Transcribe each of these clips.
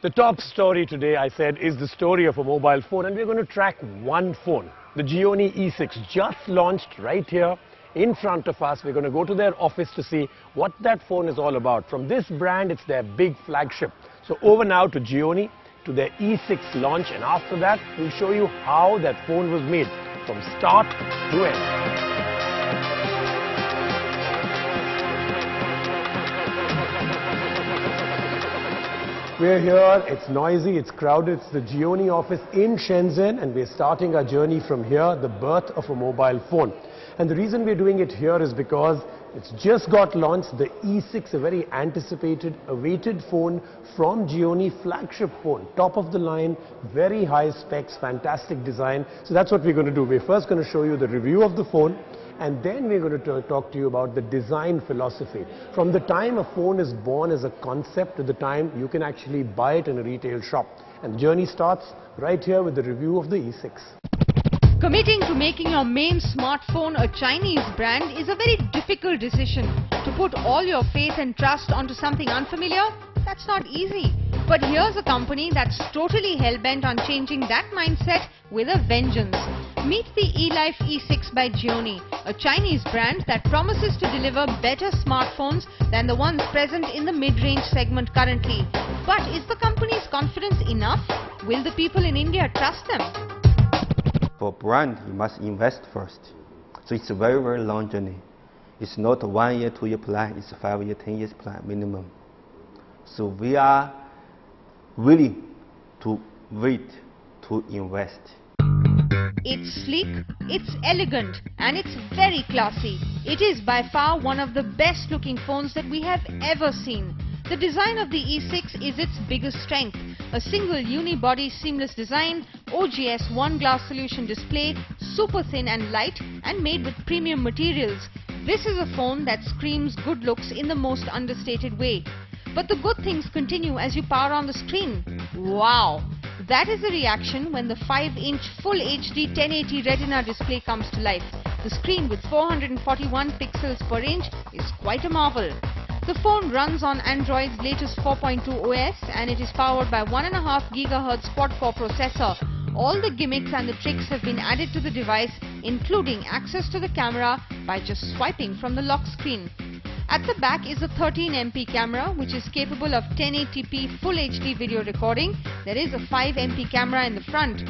The top story today, I said, is the story of a mobile phone, and we're going to track one phone. The Gionee E6 just launched right here in front of us. We're going to go to their office to see what that phone is all about. From this brand, it's their big flagship. So over now to Gionee, to their E6 launch, and after that, we'll show you how that phone was made from start to end. We're here, it's noisy, it's crowded, it's the Gionee office in Shenzhen, and we're starting our journey from here, the birth of a mobile phone. And the reason we're doing it here is because it's just got launched, the E6, a very anticipated, awaited phone from Gionee, flagship phone, top of the line, very high specs, fantastic design. So that's what we're going to do. We're first going to show you the review of the phone, and then we're going to talk to you about the design philosophy. From the time a phone is born as a concept to the time you can actually buy it in a retail shop. And the journey starts right here with the review of the E6. Committing to making your main smartphone a Chinese brand is a very difficult decision. To put all your faith and trust onto something unfamiliar, that's not easy. But here's a company that's totally hell-bent on changing that mindset with a vengeance. Meet the Elife E6 by Gionee, a Chinese brand that promises to deliver better smartphones than the ones present in the mid-range segment currently. But is the company's confidence enough? Will the people in India trust them? For brand, you must invest first. So it's a very, very long journey. It's not a 1 year, 2 year plan, it's a 5 year, 10 years plan minimum. So we are willing to wait to invest. It's sleek, it's elegant, and it's very classy. It is by far one of the best looking phones that we have ever seen. The design of the E6 is its biggest strength. A single unibody seamless design, OGS one glass solution display, super thin and light, and made with premium materials. This is a phone that screams good looks in the most understated way. But the good things continue as you power on the screen. Wow! That is the reaction when the 5-inch Full HD 1080 Retina display comes to life. The screen with 441 pixels per inch is quite a marvel. The phone runs on Android's latest 4.2 OS, and it is powered by 1.5 GHz quad-core processor. All the gimmicks and the tricks have been added to the device, including access to the camera by just swiping from the lock screen. At the back is a 13MP camera, which is capable of 1080p Full HD video recording. There is a 5MP camera in the front.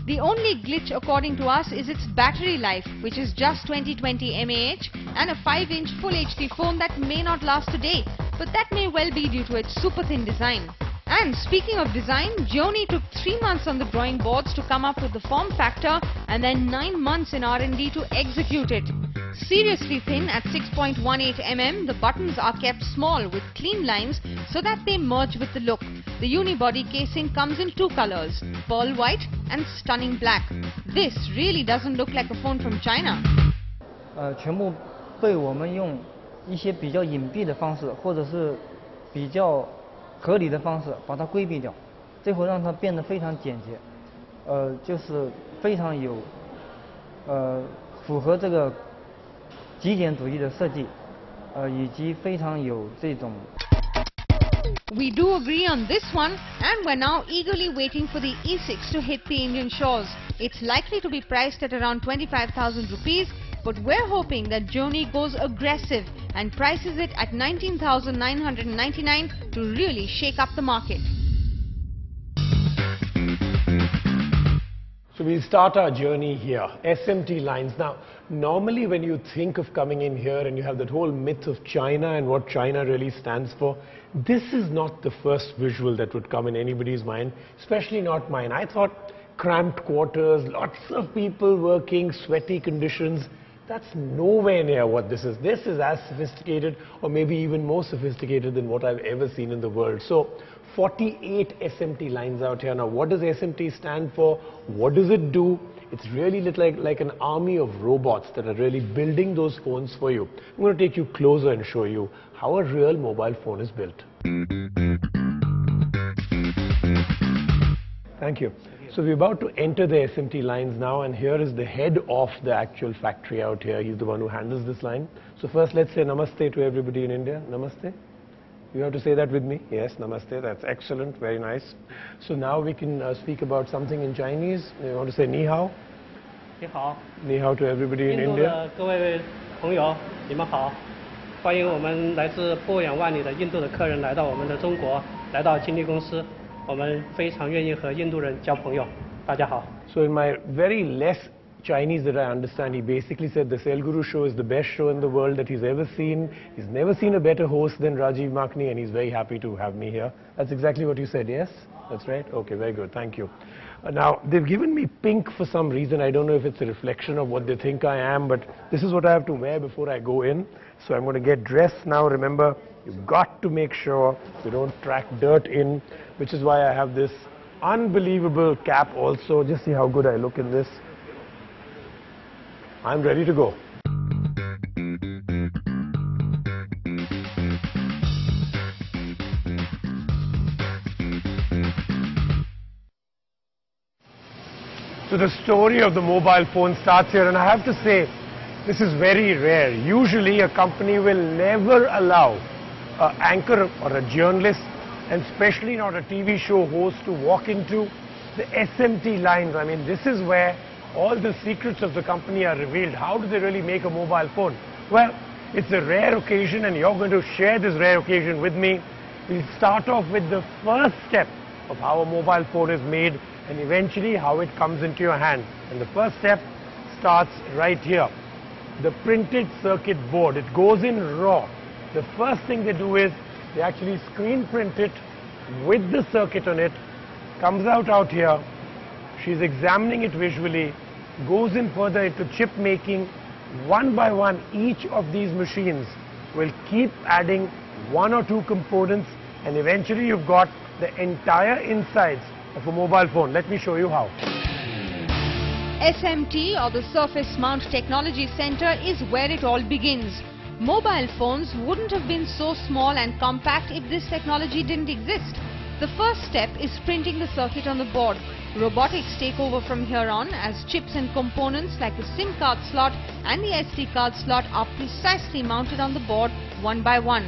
The only glitch, according to us, is its battery life, which is just 2020 mAh, and a 5-inch Full HD phone that may not last a day, but that may well be due to its super thin design. And speaking of design, Gionee took 3 months on the drawing boards to come up with the form factor, and then 9 months in R&D to execute it. Seriously thin at 6.18 mm, the buttons are kept small with clean lines so that they merge with the look. The unibody casing comes in 2 colors, pearl white and stunning black. This really doesn't look like a phone from China. 全部被我们用一些比较隐蔽的方式，或者是比较合理的方式把它规避掉，这会让它变得非常简洁，就是非常有符合这个极简主义的设计，以及非常有这种。We do agree on this one, and we're now eagerly waiting for the E6 to hit the Indian shores. It's likely to be priced at around 25,000 rupees, but we're hoping that Gionee goes aggressive and prices it at 19,999 to really shake up the market. So we'll start our journey here, SMT lines. Now, normally when you think of coming in here and you have that whole myth of China and what China really stands for, this is not the first visual that would come in anybody's mind, especially not mine. I thought cramped quarters, lots of people working, sweaty conditions. That's nowhere near what this is. This is as sophisticated or maybe even more sophisticated than what I've ever seen in the world. So 48 SMT lines out here. Now, what does SMT stand for? What does it do? It's really like an army of robots that are really building those phones for you. I'm going to take you closer and show you how a real mobile phone is built. Thank you. So we're about to enter the SMT lines now, and here is the head of the actual factory out here. He's the one who handles this line. So first, let's say namaste to everybody in India. Namaste. You have to say that with me. Yes, namaste. That's excellent. Very nice. So now we can speak about something in Chinese. You want to say ni hao? 你好， Ni hao to everybody in 印度 India. 的各位朋友，你们好，欢迎我们来自不远万里的印度的客人来到我们的中国，来到金立公司，我们非常愿意和印度人交朋友。大家好。 So in my very less Chinese that I understand, he basically said the Sale Guru show is the best show in the world that he's ever seen. He's never seen a better host than Rajiv Makni, and he's very happy to have me here. That's exactly what you said, yes? That's right? Okay, very good. Thank you. Now, they've given me pink for some reason. I don't know if it's a reflection of what they think I am, but this is what I have to wear before I go in. So I'm going to get dressed now. Remember, you've got to make sure you don't track dirt in, which is why I have this unbelievable cap also. Just see how good I look in this. I'm ready to go. So the story of the mobile phone starts here, and I have to say, this is very rare. Usually a company will never allow an anchor or a journalist, and especially not a TV show host, to walk into the SMT lines. I mean, this is where all the secrets of the company are revealed. How do they really make a mobile phone? Well, it's a rare occasion, and you're going to share this rare occasion with me. We'll start off with the first step of how a mobile phone is made, and eventually how it comes into your hand. And the first step starts right here. The printed circuit board. It goes in raw. The first thing they do is they actually screen print it with the circuit on it. Comes out here. She's examining it visually, goes in further into chip making. One by one, each of these machines will keep adding one or two components, and eventually you've got the entire insides of a mobile phone. Let me show you how. SMT, or the Surface Mount Technology Center, is where it all begins. Mobile phones wouldn't have been so small and compact if this technology didn't exist. The first step is printing the circuit on the board. Robotics take over from here on, as chips and components like the SIM card slot and the SD card slot are precisely mounted on the board one by one.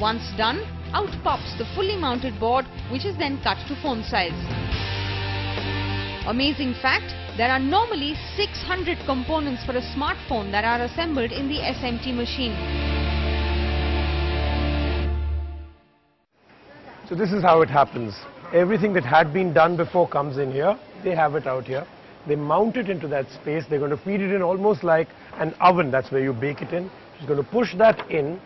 Once done, out pops the fully mounted board, which is then cut to phone size. Amazing fact, there are normally 600 components for a smartphone that are assembled in the SMT machine. So this is how it happens. Everything that had been done before comes in here. They have it out here. They mount it into that space. They're going to feed it in almost like an oven. That's where you bake it in. She's going to push that in,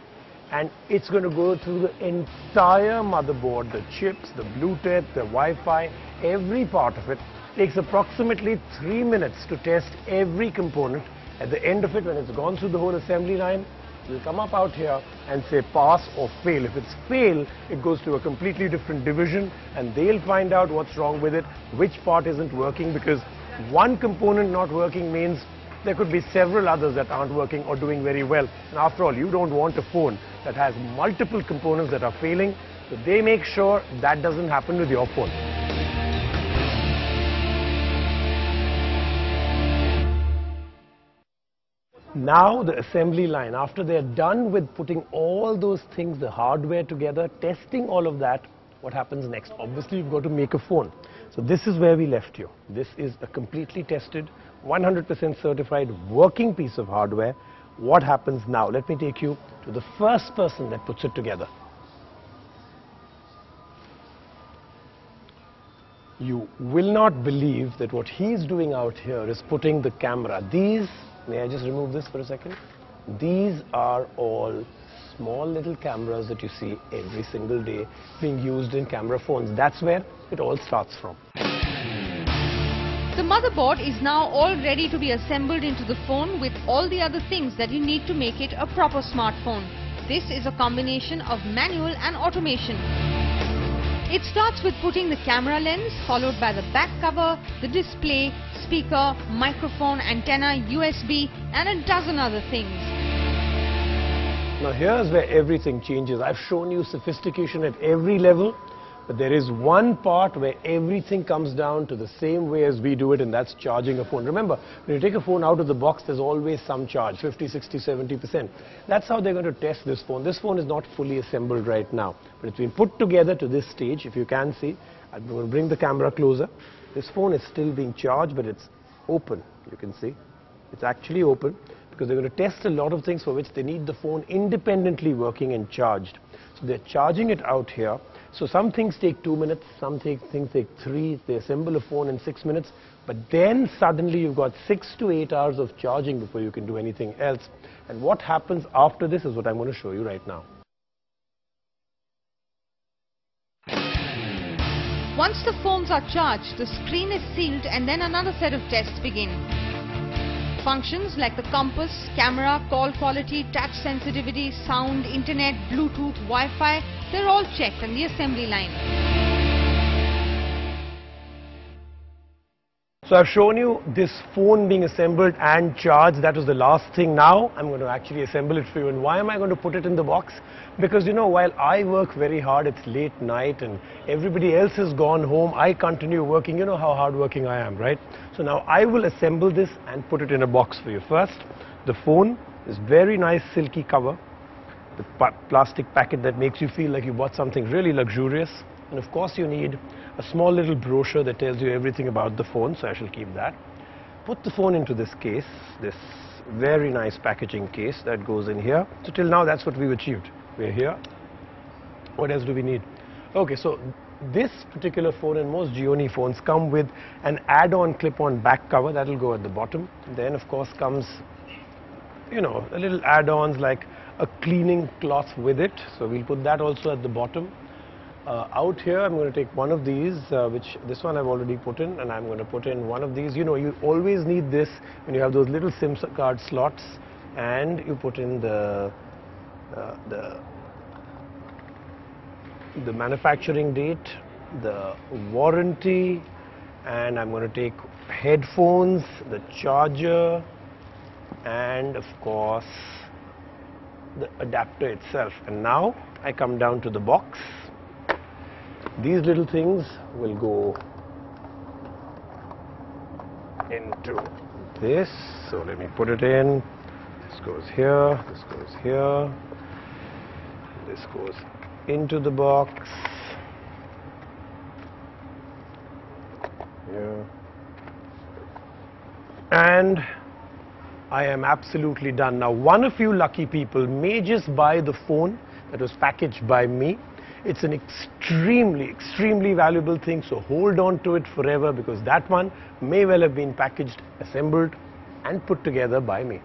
and it's going to go through the entire motherboard, the chips, the Bluetooth, the Wi-Fi, every part of it. Takes approximately 3 minutes to test every component. At the end of it, when it's gone through the whole assembly line, you'll come up out here and say pass or fail. If it's fail, it goes to a completely different division, and they'll find out what's wrong with it, which part isn't working, because one component not working means there could be several others that aren't working or doing very well. And after all, you don't want a phone that has multiple components that are failing, so they make sure that doesn't happen with your phone. Now the assembly line, after they're done with putting all those things, the hardware together, testing all of that, what happens next? Obviously you've got to make a phone. So this is where we left you. This is a completely tested, 100% certified working piece of hardware. What happens now? Let me take you to the first person that puts it together. You will not believe that what he's doing out here is putting the camera. These, may I just remove this for a second? These are all small little cameras that you see every single day being used in camera phones. That's where it all starts from. The motherboard is now all ready to be assembled into the phone with all the other things that you need to make it a proper smartphone. This is a combination of manual and automation. It starts with putting the camera lens, followed by the back cover, the display, speaker, microphone, antenna, USB, and a dozen other things. Now here's where everything changes. I've shown you sophistication at every level. But there is one part where everything comes down to the same way as we do it, and that's charging a phone. Remember, when you take a phone out of the box, there's always some charge, 50, 60, 70%. That's how they're going to test this phone. This phone is not fully assembled right now, but it's been put together to this stage. If you can see, I'm going to bring the camera closer. This phone is still being charged, but it's open. You can see it's actually open because they're going to test a lot of things for which they need the phone independently working and charged. So they're charging it out here. So some things take 2 minutes, some things take 3. They assemble a phone in 6 minutes, but then suddenly you've got 6 to 8 hours of charging before you can do anything else. And what happens after this is what I'm going to show you right now. Once the phones are charged, the screen is sealed and then another set of tests begin. Functions like the compass, camera, call quality, touch sensitivity, sound, internet, Bluetooth, Wi-Fi, they're all checked on the assembly line. So I've shown you this phone being assembled and charged. That was the last thing. Now I'm going to actually assemble it for you. And why am I going to put it in the box? Because, you know, while I work very hard, it's late night and everybody else has gone home, I continue working. You know how hardworking I am, right? So now I will assemble this and put it in a box for you. First, the phone, this very nice silky cover, the plastic packet that makes you feel like you bought something really luxurious. And of course you need a small little brochure that tells you everything about the phone, so I shall keep that. Put the phone into this case, this very nice packaging case that goes in here. So till now that's what we've achieved. We're here. What else do we need? Okay, so this particular phone and most Gionee phones come with an add-on clip-on back cover that will go at the bottom. Then of course comes, you know, a little add-ons like a cleaning cloth with it. So we'll put that also at the bottom. Out here I'm going to take one of these, which this one I've already put in, and I'm going to put in one of these. You know, you always need this when you have those little SIM card slots, and you put in the manufacturing date, the warranty, and I'm going to take headphones, the charger, and of course the adapter itself. And now I come down to the box. These little things will go into this. So let me put it in. This goes here, this goes here, this goes into the box. Here. And I am absolutely done. Now, one of you lucky people may just buy the phone that was packaged by me. It's an extremely valuable thing, so hold on to it forever, because that one may well have been packaged, assembled and put together by me.